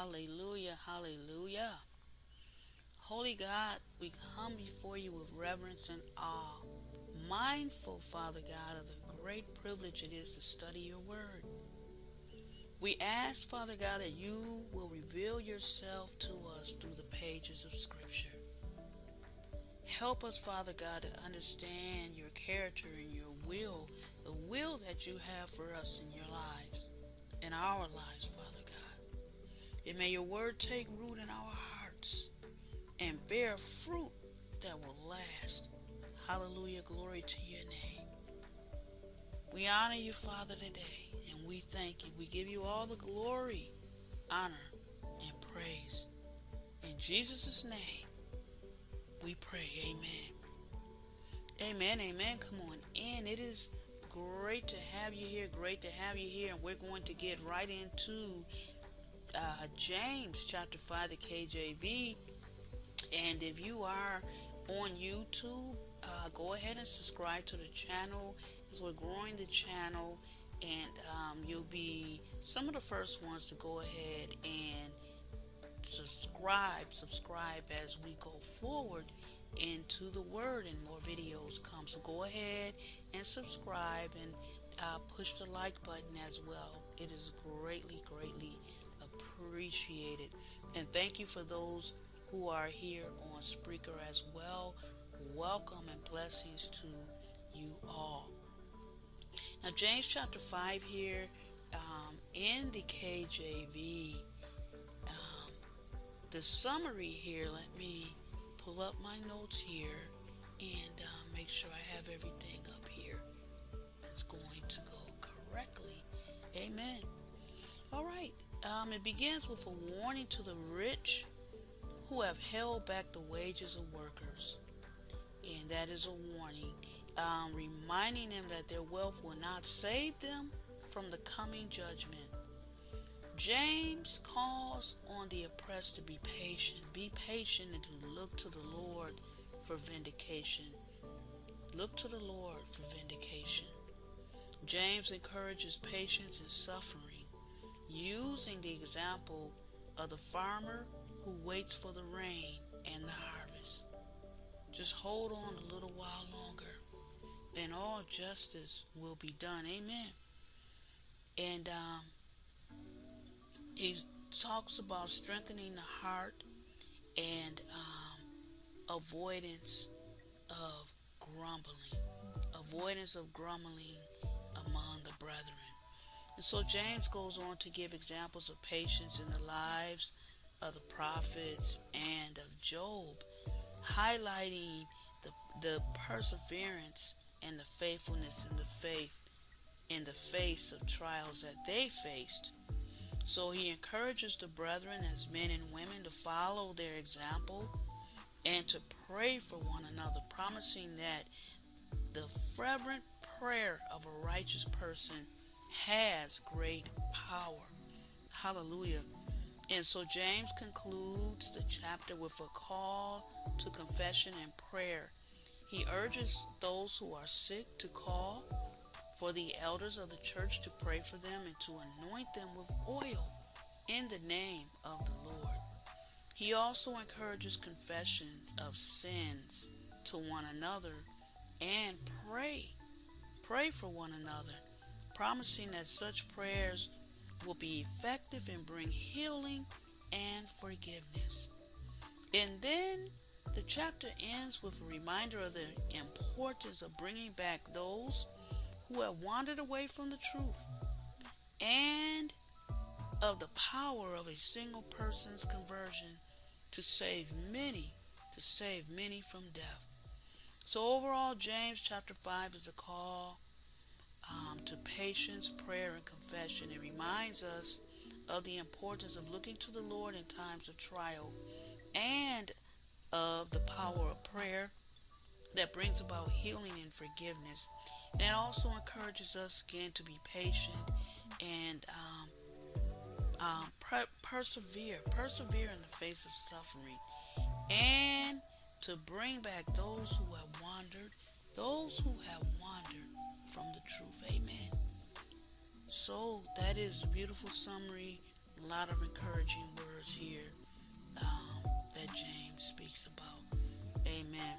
Hallelujah, hallelujah. Holy God, we come before you with reverence and awe, mindful, Father God, of the great privilege it is to study your word. We ask, Father God, that you will reveal yourself to us through the pages of Scripture. Help us, Father God, to understand your character and your will, the will that you have for us in your lives, in our lives, Father God. And may your word take root in our hearts and bear fruit that will last. Hallelujah, glory to your name. We honor you, Father, today, and we thank you. We give you all the glory, honor, and praise. In Jesus' name, we pray. Amen. Amen, amen. Come on in. It is great to have you here. Great to have you here. And we're going to get right into James chapter 5, the KJV. And if you are on YouTube, go ahead and subscribe to the channel as we're growing the channel. And you'll be some of the first ones to go ahead and subscribe as we go forward into the word and more videos come. So go ahead and subscribe and push the like button as well. It is greatly appreciated. And thank you for those who are here on Spreaker as well. Welcome and blessings to you all. Now James chapter 5 here in the KJV. The summary here, let me pull up my notes here and make sure I have everything up here that's going to go correctly. Amen. All right. It begins with a warning to the rich who have held back the wages of workers. And that is a warning, reminding them that their wealth will not save them from the coming judgment. James calls on the oppressed to be patient. Be patient and to look to the Lord for vindication. Look to the Lord for vindication. James encourages patience in suffering, using the example of the farmer who waits for the rain and the harvest. Just hold on a little while longer, and all justice will be done. Amen. And he talks about strengthening the heart and avoidance of grumbling. Avoidance of grumbling among the brethren. And so James goes on to give examples of patience in the lives of the prophets and of Job, highlighting the perseverance and the faithfulness in the faith in the face of trials that they faced. So he encourages the brethren as men and women to follow their example and to pray for one another, promising that the fervent prayer of a righteous person has great power. Hallelujah. And so James concludes the chapter with a call to confession and prayer. He urges those who are sick to call for the elders of the church to pray for them and to anoint them with oil in the name of the Lord. He also encourages confession of sins to one another and pray for one another, promising that such prayers will be effective and bring healing and forgiveness. And then the chapter ends with a reminder of the importance of bringing back those who have wandered away from the truth, and of the power of a single person's conversion to save many from death. So overall, James chapter 5 is a call to patience, prayer, and confession. It reminds us of the importance of looking to the Lord in times of trial and of the power of prayer that brings about healing and forgiveness. And it also encourages us again to be patient and persevere in the face of suffering, and to bring back those who have wandered from the truth. Amen. So that is a beautiful summary A lot of encouraging words here that James speaks about. Amen.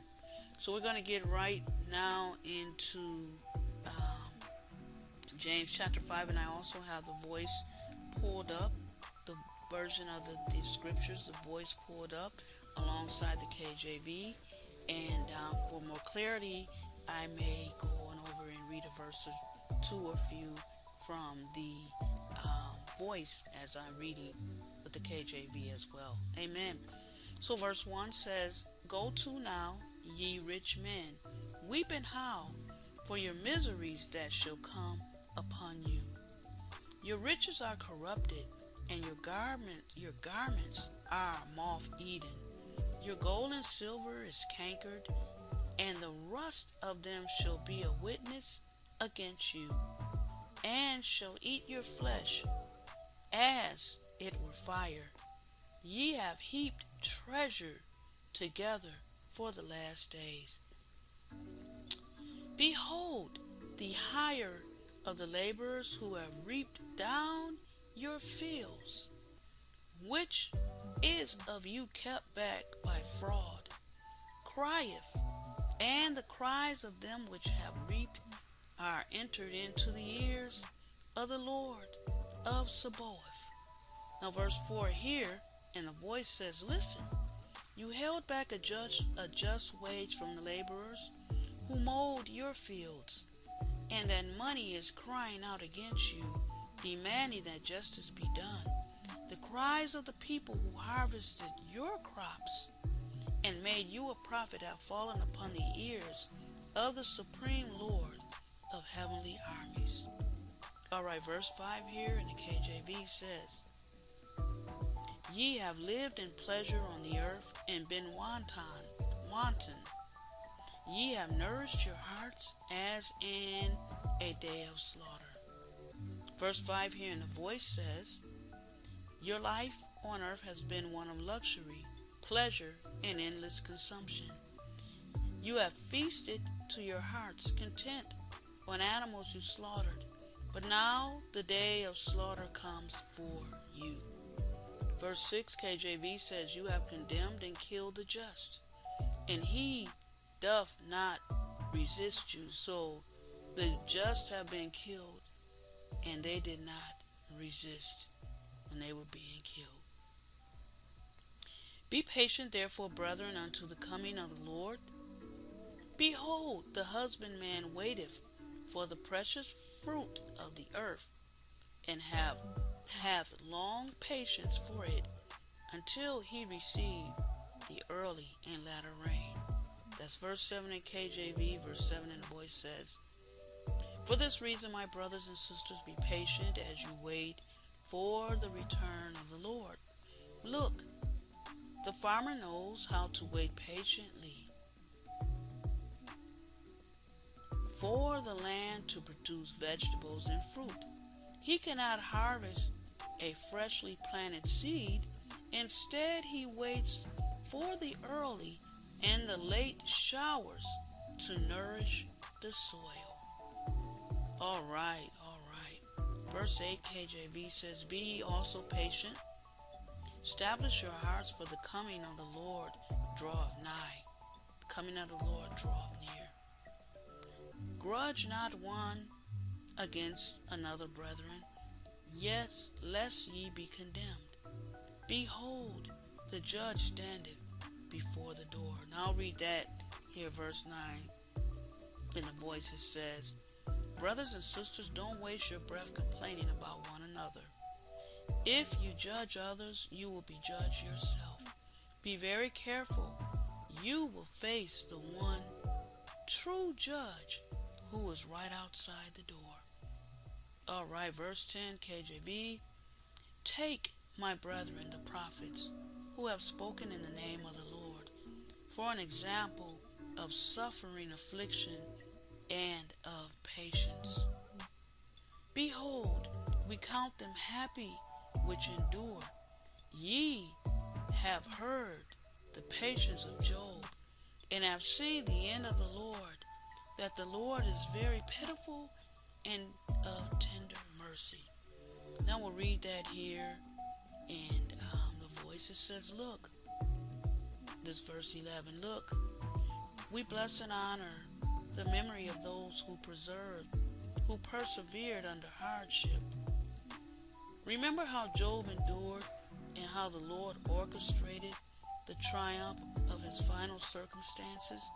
So we're going to get right now into James chapter 5, and I also have the voice pulled up, the version of the scriptures, the voice pulled up alongside the KJV. And for more clarity, I may go on over and read a verse or two or few from the voice as I'm reading with the KJV as well. Amen. So verse 1 says, "Go to now, ye rich men, weep and howl for your miseries that shall come upon you. Your riches are corrupted, and your garments are moth-eaten. Your gold and silver is cankered, and the rust of them shall be a witness against you, and shall eat your flesh as it were fire. Ye have heaped treasure together for the last days. Behold, the hire of the laborers who have reaped down your fields, which is of you kept back by fraud, crieth, and the cries of them which have reaped are entered into the ears of the Lord of Sabaoth." Now verse 4 here, and the voice says, "Listen, you held back a just wage from the laborers who mowed your fields, and that money is crying out against you, demanding that justice be done. The cries of the people who harvested your crops and made you a profit have fallen upon the ears of the supreme Lord of heavenly armies." Alright, verse 5 here in the KJV says, "Ye have lived in pleasure on the earth and been wanton. Ye have nourished your hearts as in a day of slaughter." Verse 5 here in the voice says, "Your life on earth has been one of luxury, pleasure, and endless consumption. You have feasted to your heart's content on animals you slaughtered, but now the day of slaughter comes for you." Verse 6 KJV says, "You have condemned and killed the just, and he doth not resist you." So the just have been killed, and they did not resist when they were being killed. "Be patient, therefore, brethren, unto the coming of the Lord. Behold, the husbandman waiteth for the precious fruit of the earth, and hath long patience for it, until he receive the early and latter rain." That's verse 7 in KJV. Verse 7 in the voice says, "For this reason, my brothers and sisters, be patient as you wait for the return of the Lord. Look, the farmer knows how to wait patiently for the land to produce vegetables and fruit. He cannot harvest a freshly planted seed. Instead, he waits for the early and the late showers to nourish the soil." All right. Verse 8 KJV says, "Be ye also patient. Establish your hearts, for the coming of the Lord draweth nigh." The coming of the Lord draweth near. "Grudge not one against another, brethren, yes, lest ye be condemned. Behold, the judge standeth before the door." Now I'll read that here, verse 9. In the voice it says, "Brothers and sisters, don't waste your breath complaining about one another. If you judge others, you will be judged yourself. Be very careful. You will face the one true judge who is right outside the door." Alright, verse 10 KJV, "Take, my brethren, the prophets who have spoken in the name of the Lord, for an example of suffering, affliction, and of patience. Behold, we count them happy which endure. Ye have heard the patience of Job, and have seen the end of the Lord, that the Lord is very pitiful and of tender mercy." Now we'll read that here place it says, look, this verse 11, look, we bless and honor the memory of those who persevered under hardship. Remember how Job endured and how the Lord orchestrated the triumph of his final circumstances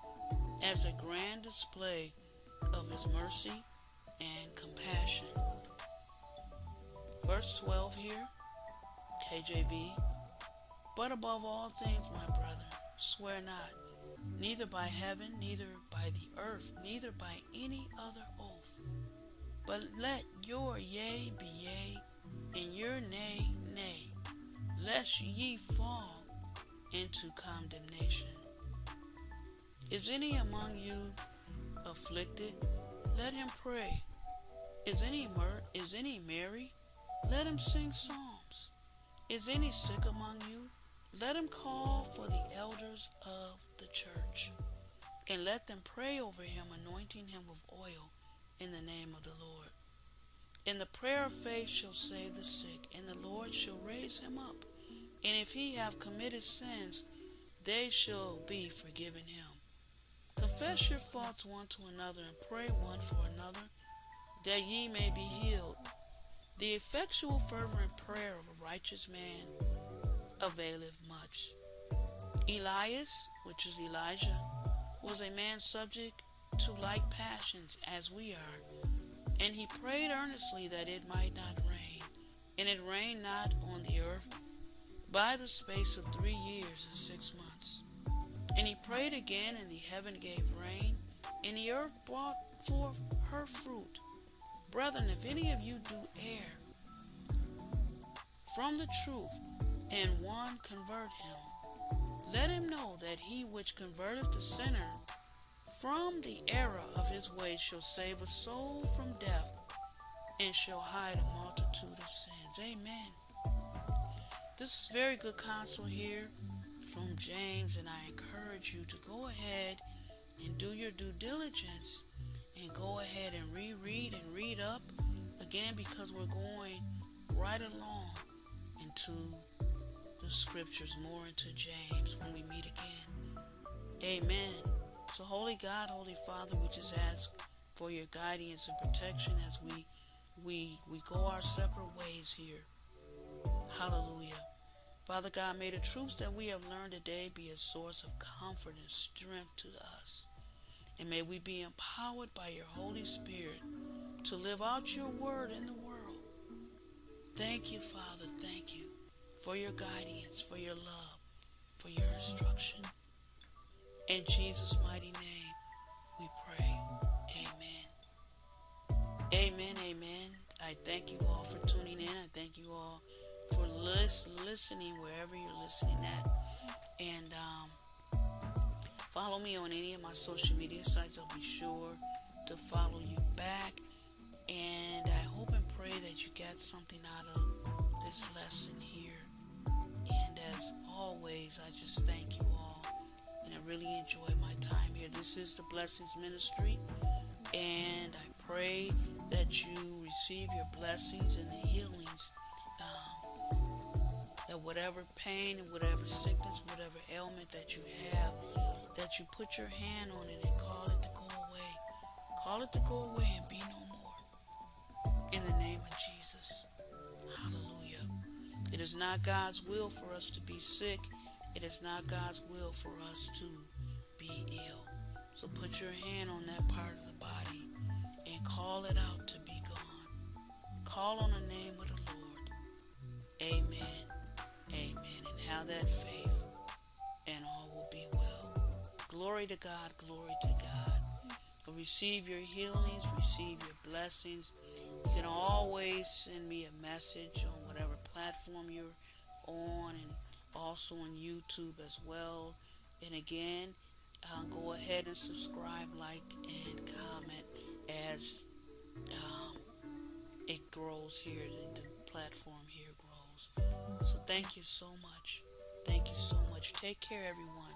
as a grand display of his mercy and compassion. Verse 12 here, KJV, but above all things, my brethren, swear not, neither by heaven, neither by the earth, neither by any other oath, but let your yea be yea, and your nay, nay, lest ye fall into condemnation. Is any among you afflicted? Let him pray. Is any merry? Let him sing psalms. Is any sick among you? Let him call for the elders of the church, and let them pray over him, anointing him with oil in the name of the Lord. And the prayer of faith shall save the sick, and the Lord shall raise him up. And if he have committed sins, they shall be forgiven him. Confess your faults one to another, and pray one for another, that ye may be healed. The effectual fervent prayer of a righteous man availeth much. Elias, which is Elijah, was a man subject to like passions as we are, and he prayed earnestly that it might not rain, and it rained not on the earth by the space of 3 years and 6 months. And he prayed again, and the heaven gave rain, and the earth brought forth her fruit. Brethren, if any of you do err from the truth, and one convert him, let him know that he which converteth the sinner from the error of his ways shall save a soul from death, and shall hide a multitude of sins. Amen. This is very good counsel here from James, and I encourage you to go ahead and do your due diligence and go ahead and reread and read up again, because we're going right along into the scriptures, more into James when we meet again. Amen. So Holy God, Holy Father, we just ask for your guidance and protection as we go our separate ways here. Hallelujah. Father God, may the truths that we have learned today be a source of comfort and strength to us. And may we be empowered by your Holy Spirit to live out your word in the world. Thank you, Father. Thank you for your guidance, for your love, for your instruction. In Jesus' mighty name we pray. Amen. Amen. Amen. I thank you all for tuning in. I thank you all for listening wherever you're listening at. And follow me on any of my social media sites. I'll be sure to follow you back. And I hope and pray that you got something out of this lesson here. And as always, I just thank you all. And I really enjoy my time here. This is the Blessings Ministry. And I pray that you receive your blessings and the healings. That whatever pain and whatever sickness, whatever ailment that you have, that you put your hand on it and call it to go away. Call it to go away and be no more. In the name of Jesus. Hallelujah. It is not God's will for us to be sick. It is not God's will for us to be ill. So put your hand on that part of the body and call it out to be gone. Call on the name of the Lord. Amen. Amen. And have that faith, and all will be well. Glory to God. Glory to God. Receive your healings. Receive your blessings. You can always send me a message on whatever platform you're on, and also on YouTube as well. And again, go ahead and subscribe, like, and comment as it grows here. The platform here grows. So thank you so much. Thank you so much. Take care, everyone.